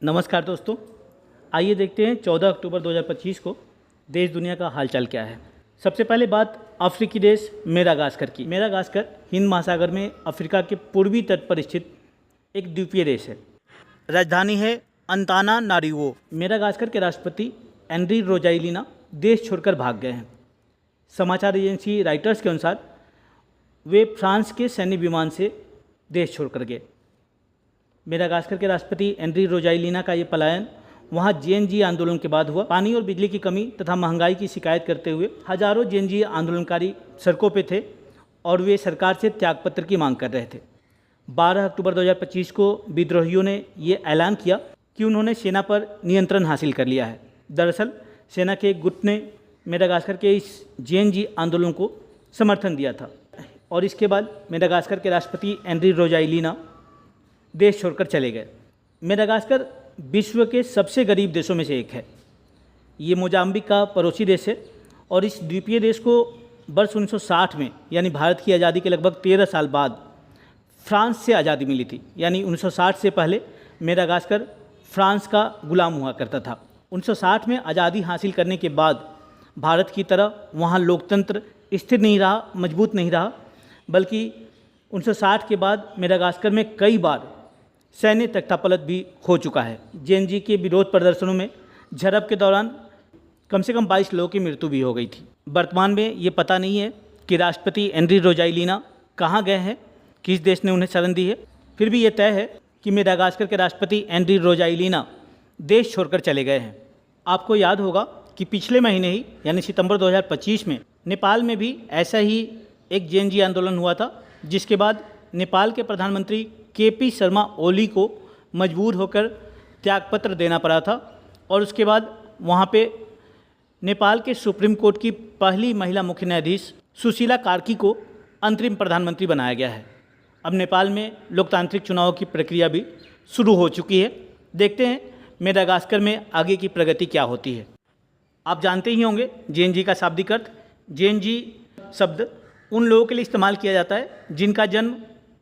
नमस्कार दोस्तों, आइए देखते हैं 14 अक्टूबर 2025 को देश दुनिया का हालचाल क्या है। सबसे पहले बात अफ्रीकी देश मेडागास्कर की। मेडागास्कर हिंद महासागर में अफ्रीका के पूर्वी तट पर स्थित एक द्वीपीय देश है। राजधानी है अंतानानारिवो। मेडागास्कर के राष्ट्रपति एंड्री रोजाइलिना देश छोड़कर भाग गए हैं। समाचार एजेंसी राइटर्स के अनुसार वे फ्रांस के सैन्य विमान से देश छोड़कर गए। मेडागास्कर के राष्ट्रपति एंड्री रोजाइलिना का ये पलायन वहाँ जेएनजी आंदोलन के बाद हुआ। पानी और बिजली की कमी तथा महंगाई की शिकायत करते हुए हजारों जेएनजी आंदोलनकारी सड़कों पे थे और वे सरकार से त्यागपत्र की मांग कर रहे थे। 12 अक्टूबर 2025 को विद्रोहियों ने ये ऐलान किया कि उन्होंने सेना पर नियंत्रण हासिल कर लिया है। दरअसल सेना के एक गुट ने मेडागास्कर के इस जेएनजी आंदोलन को समर्थन दिया था और इसके बाद मेडागास्कर के राष्ट्रपति एंड्री रोजाइलिना देश छोड़कर चले गए। मेडागास्कर विश्व के सबसे गरीब देशों में से एक है। ये मोजाम्बिक का पड़ोसी देश है और इस द्वीपीय देश को वर्ष 1960 में यानी भारत की आज़ादी के लगभग 13 साल बाद फ्रांस से आज़ादी मिली थी। यानी 1960 से पहले मेडागास्कर फ्रांस का गुलाम हुआ करता था। 1960 में आज़ादी हासिल करने के बाद भारत की तरह वहाँ लोकतंत्र स्थिर नहीं रहा, मजबूत नहीं रहा, बल्कि 1960 के बाद मेडागास्कर में कई बार सैन्य तख्तापलट भी हो चुका है। जेएनजी के विरोध प्रदर्शनों में झड़प के दौरान कम से कम 22 लोगों की मृत्यु भी हो गई थी। वर्तमान में ये पता नहीं है कि राष्ट्रपति एंड्री रोजाइलिना कहाँ गए हैं, किस देश ने उन्हें शरण दी है। फिर भी ये तय है कि मेडागास्कर के राष्ट्रपति एंड्री रोजाइलिना देश छोड़कर चले गए हैं। आपको याद होगा कि पिछले महीने ही यानी सितंबर 2025 में नेपाल में भी ऐसा ही एक जेएनजी आंदोलन हुआ था, जिसके बाद नेपाल के प्रधानमंत्री केपी शर्मा ओली को मजबूर होकर त्यागपत्र देना पड़ा था और उसके बाद वहाँ पे नेपाल के सुप्रीम कोर्ट की पहली महिला मुख्य न्यायाधीश सुशीला कार्की को अंतरिम प्रधानमंत्री बनाया गया है। अब नेपाल में लोकतांत्रिक चुनाव की प्रक्रिया भी शुरू हो चुकी है। देखते हैं मेडागास्कर में आगे की प्रगति क्या होती है। आप जानते ही होंगे जेएनजी का शाब्दिक अर्थ। जेएनजी शब्द उन लोगों के लिए इस्तेमाल किया जाता है जिनका जन्म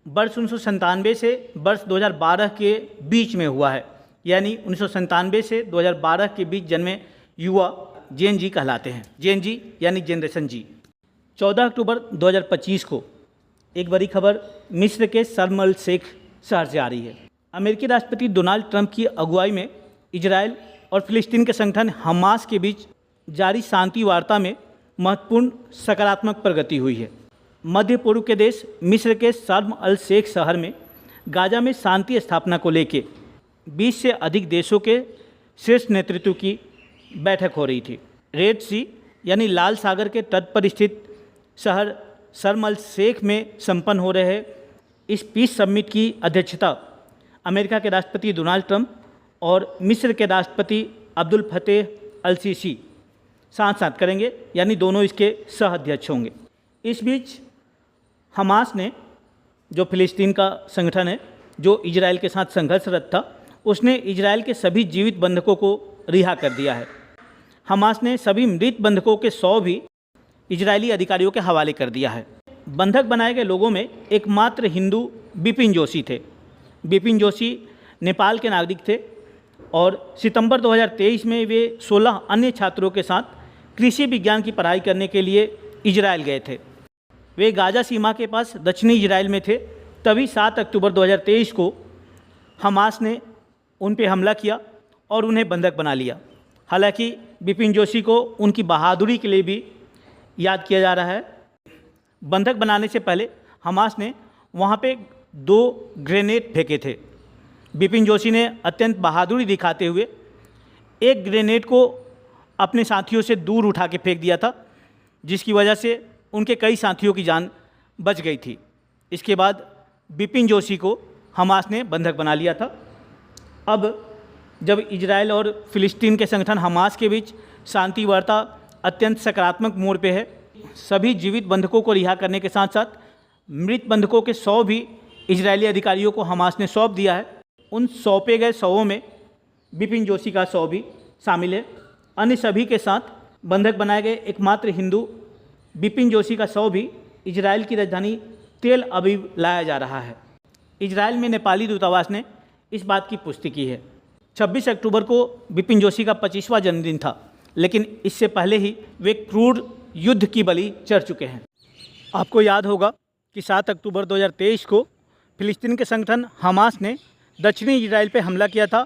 वर्ष 1997 से वर्ष 2012 के बीच में हुआ है। यानी 1997 से 2012 के बीच जन्मे युवा जेएनजी कहलाते हैं। जेएनजी यानी जनरेशन जी। 14 अक्टूबर 2025 को एक बड़ी खबर मिस्र के शर्म अल शेख शहर से आ रही है। अमेरिकी राष्ट्रपति डोनाल्ड ट्रंप की अगुवाई में इजराइल और फिलिस्तीन के संगठन हमास के बीच जारी शांति वार्ता में महत्वपूर्ण सकारात्मक प्रगति हुई है। मध्य पूर्व के देश मिस्र के शर्म अल शेख शहर में गाजा में शांति स्थापना को लेकर 20 से अधिक देशों के शीर्ष नेतृत्व की बैठक हो रही थी। रेड सी यानी लाल सागर के तट पर स्थित शहर शर्म अल शेख में संपन्न हो रहे इस पीस समिट की अध्यक्षता अमेरिका के राष्ट्रपति डोनाल्ड ट्रंप और मिस्र के राष्ट्रपति अब्दुल फतेह अल सीसी साथ साथ करेंगे, यानी दोनों इसके सह अध्यक्ष होंगे। इस बीच हमास ने, जो फिलिस्तीन का संगठन है जो इजराइल के साथ संघर्षरत था, उसने इजराइल के सभी जीवित बंधकों को रिहा कर दिया है। हमास ने सभी मृत बंधकों के 100 भी इजरायली अधिकारियों के हवाले कर दिया है। बंधक बनाए गए लोगों में एकमात्र हिंदू बिपिन जोशी थे। बिपिन जोशी नेपाल के नागरिक थे और सितंबर 2023 में वे 16 अन्य छात्रों के साथ कृषि विज्ञान की पढ़ाई करने के लिए इजराइल गए थे। वे गाजा सीमा के पास दक्षिणी इजराइल में थे। तभी 7 अक्टूबर 2023 को हमास ने उन पर हमला किया और उन्हें बंधक बना लिया। हालांकि बिपिन जोशी को उनकी बहादुरी के लिए भी याद किया जा रहा है। बंधक बनाने से पहले हमास ने वहाँ पे 2 ग्रेनेड फेंके थे। बिपिन जोशी ने अत्यंत बहादुरी दिखाते हुए एक ग्रेनेड को अपने साथियों से दूर उठा के फेंक दिया था, जिसकी वजह से उनके कई साथियों की जान बच गई थी। इसके बाद बिपिन जोशी को हमास ने बंधक बना लिया था। अब जब इजराइल और फिलिस्तीन के संगठन हमास के बीच शांति वार्ता अत्यंत सकारात्मक मोड़ पे है, सभी जीवित बंधकों को रिहा करने के साथ साथ मृत बंधकों के 100 भी इजरायली अधिकारियों को हमास ने सौंप दिया है। उन सौंपे गए 100 में बिपिन जोशी का 100 भी शामिल है। अन्य सभी के साथ बंधक बनाए गए एकमात्र हिंदू बिपिन जोशी का 100 भी इजराइल की राजधानी तेल अवीव लाया जा रहा है। इजराइल में नेपाली दूतावास ने इस बात की पुष्टि की है। 26 अक्टूबर को बिपिन जोशी का 25वां जन्मदिन था, लेकिन इससे पहले ही वे क्रूर युद्ध की बलि चढ़ चुके हैं। आपको याद होगा कि 7 अक्टूबर 2023 को फिलिस्तीन के संगठन हमास ने दक्षिणी इजराइल पर हमला किया था।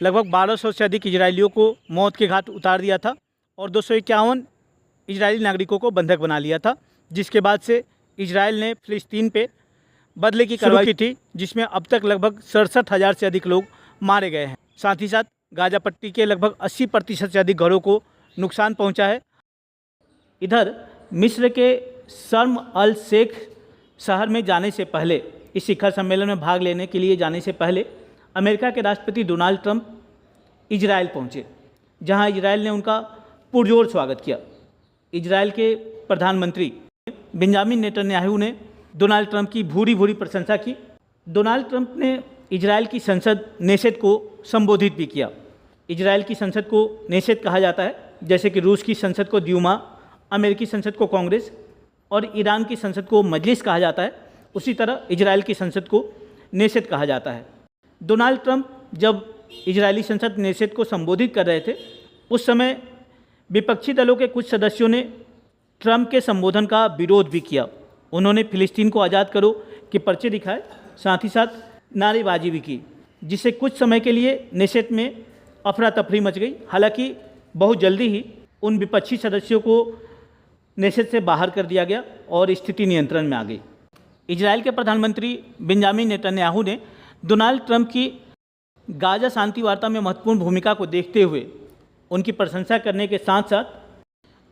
लगभग 1200 से अधिक इजरायलियों को मौत के घाट उतार दिया था और 251 इजरायली नागरिकों को बंधक बना लिया था, जिसके बाद से इजराइल ने फिलिस्तीन पे बदले की कार्रवाई की थी, जिसमें अब तक लगभग 67,000 से अधिक लोग मारे गए हैं। साथ ही साथ गाजा पट्टी के लगभग 80% से अधिक घरों को नुकसान पहुंचा है। इधर मिस्र के शर्म अल शेख शहर में जाने से पहले, इस शिखर सम्मेलन में भाग लेने के लिए जाने से पहले अमेरिका के राष्ट्रपति डोनाल्ड ट्रंप इजराइल पहुंचे, जहां इजराइल ने उनका पुरजोर स्वागत किया। इजराइल के प्रधानमंत्री बेंजामिन नेतन्याहू ने डोनाल्ड ट्रंप की भूरी भूरी प्रशंसा की। डोनाल्ड ट्रंप ने इजराइल की संसद नेसेट को संबोधित भी किया। इजराइल की संसद को नेसेट कहा जाता है, जैसे कि रूस की संसद को द्यूमा, अमेरिकी संसद को कांग्रेस और ईरान की संसद को मजलिस कहा जाता है। उसी तरह इजराइल की संसद को नेसेट कहा जाता है। डोनाल्ड ट्रंप जब इजरायली संसद नेसेट को संबोधित कर रहे थे, उस समय विपक्षी दलों के कुछ सदस्यों ने ट्रंप के संबोधन का विरोध भी किया। उन्होंने फिलिस्तीन को आज़ाद करो के पर्चे दिखाए, साथ ही साथ नारेबाजी भी की, जिससे कुछ समय के लिए नेसेट में अफरा तफरी मच गई। हालांकि बहुत जल्दी ही उन विपक्षी सदस्यों को नेसेट से बाहर कर दिया गया और स्थिति नियंत्रण में आ गई। इजराइल के प्रधानमंत्री बेंजामिन नेतन्याहू ने डोनाल्ड ट्रंप की गाजा शांति वार्ता में महत्वपूर्ण भूमिका को देखते हुए उनकी प्रशंसा करने के साथ साथ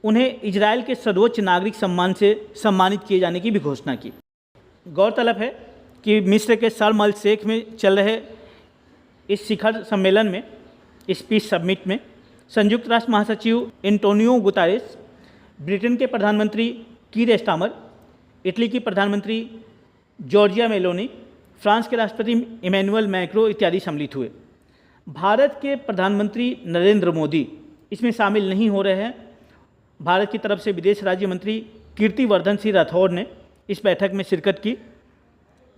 उन्हें इजराइल के सर्वोच्च नागरिक सम्मान से सम्मानित किए जाने की भी घोषणा की। गौरतलब है कि मिस्र के शर्म अल शेख में चल रहे इस शिखर सम्मेलन में, इस पीस समिट में संयुक्त राष्ट्र महासचिव एंटोनियो गुतारेस, ब्रिटेन के प्रधानमंत्री कीर स्टारमर, इटली की प्रधानमंत्री जॉर्जिया मेलोनी, फ्रांस के राष्ट्रपति इमैनुअल मैक्रों इत्यादि सम्मिलित हुए। भारत के प्रधानमंत्री नरेंद्र मोदी इसमें शामिल नहीं हो रहे हैं। भारत की तरफ से विदेश राज्य मंत्री कीर्तिवर्धन सिंह राठौड़ ने इस बैठक में शिरकत की।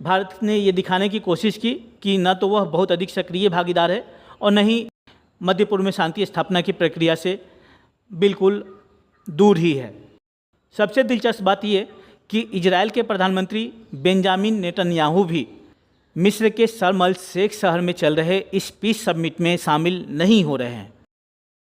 भारत ने ये दिखाने की कोशिश की कि न तो वह बहुत अधिक सक्रिय भागीदार है और न ही मध्य पूर्व में शांति स्थापना की प्रक्रिया से बिल्कुल दूर ही है। सबसे दिलचस्प बात यह कि इजराइल के प्रधानमंत्री बेंजामिन नेतन्याहू भी मिस्र के शर्म अल शेख शहर में चल रहे इस पीस समिट में शामिल नहीं हो रहे हैं।